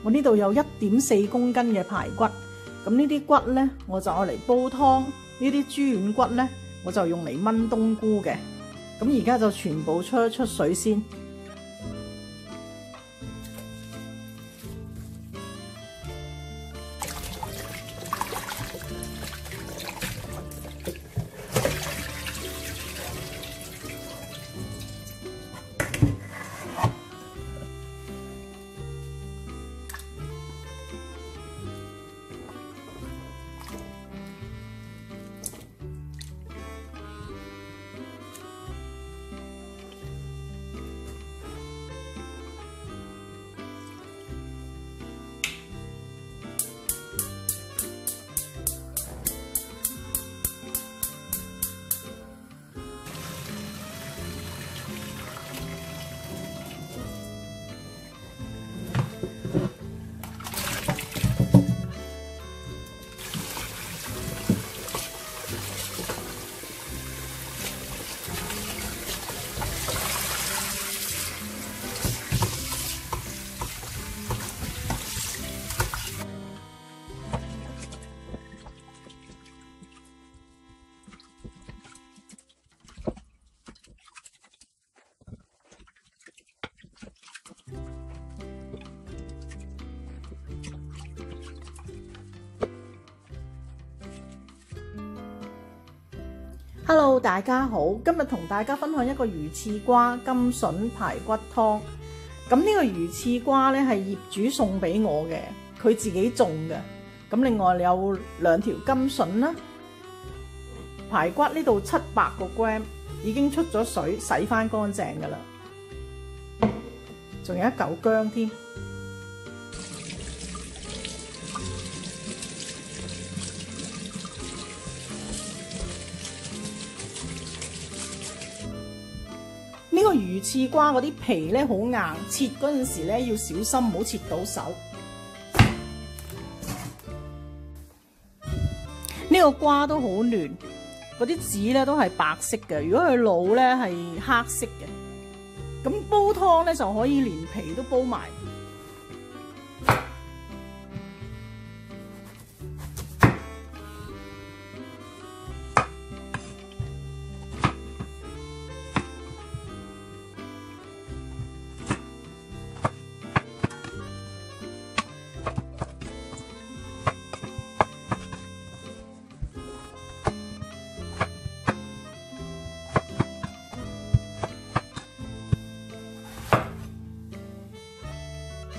我呢度有1.4公斤嘅排骨，咁呢啲骨呢，我就愛嚟煲湯。呢啲豬軟骨呢，我就用嚟炆冬菇嘅。咁而家就全部出一出水先。Hello， 大家好，今日同大家分享一個魚翅瓜甘筍排骨湯。咁呢個魚翅瓜呢係業主送俾我嘅，佢自己種嘅。咁另外有2條甘筍啦，排骨呢度700個 gram， 已經出咗水，洗翻乾淨噶啦。仲有一嚿薑添。呢個魚翅瓜嗰啲皮咧好硬，切嗰陣時咧要小心，唔好切到手。呢個瓜都好嫩，嗰啲籽咧都係白色嘅，如果佢老咧係黑色嘅。咁煲湯咧就可以連皮都煲埋。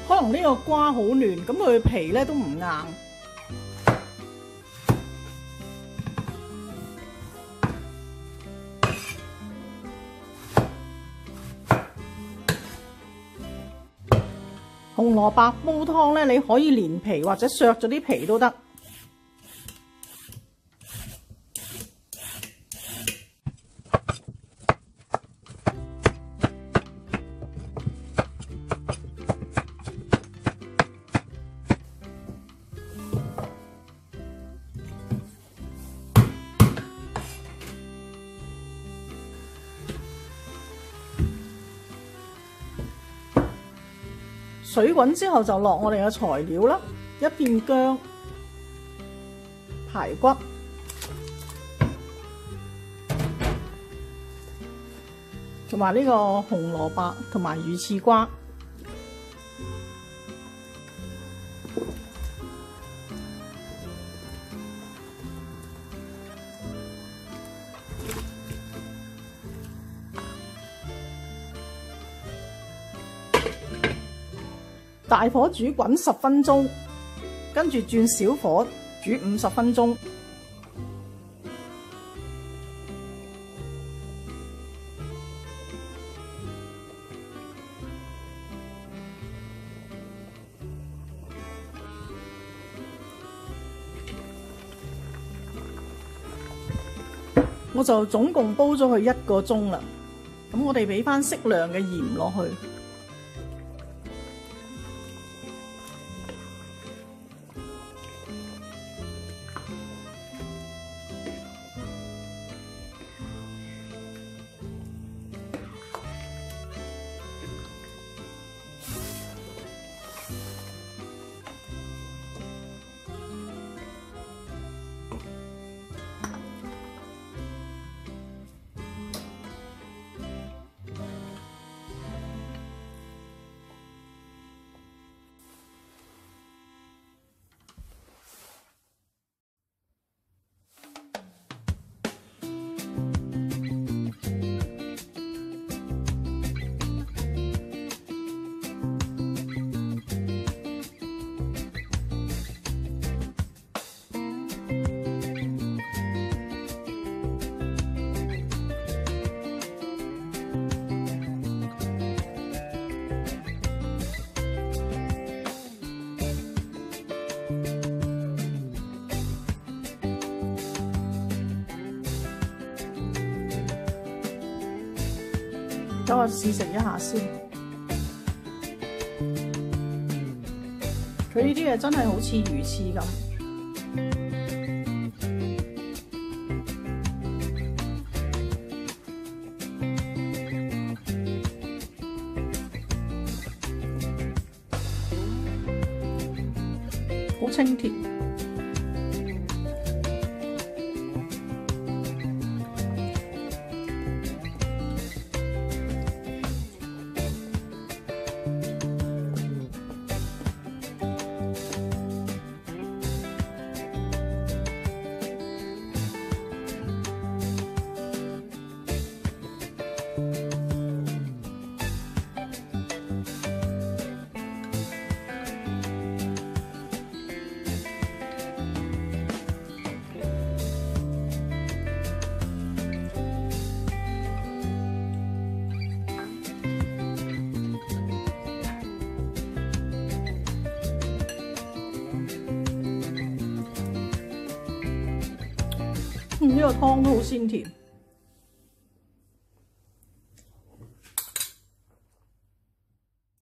可能呢個瓜好嫩，咁佢皮咧都唔硬。紅蘿蔔煲湯咧，你可以連皮或者削咗啲皮都得。水滾之後就落我哋嘅材料啦，一片薑、排骨、同埋呢個紅蘿蔔同埋魚翅瓜。大火煮滾10分鐘，跟住轉小火煮50分鐘。我就總共煲咗佢1個鐘啦。咁我哋俾翻適量嘅鹽落去。等我試食一下先。佢呢啲嘢真係好似魚翅咁。好清甜，呢個湯都好鮮甜。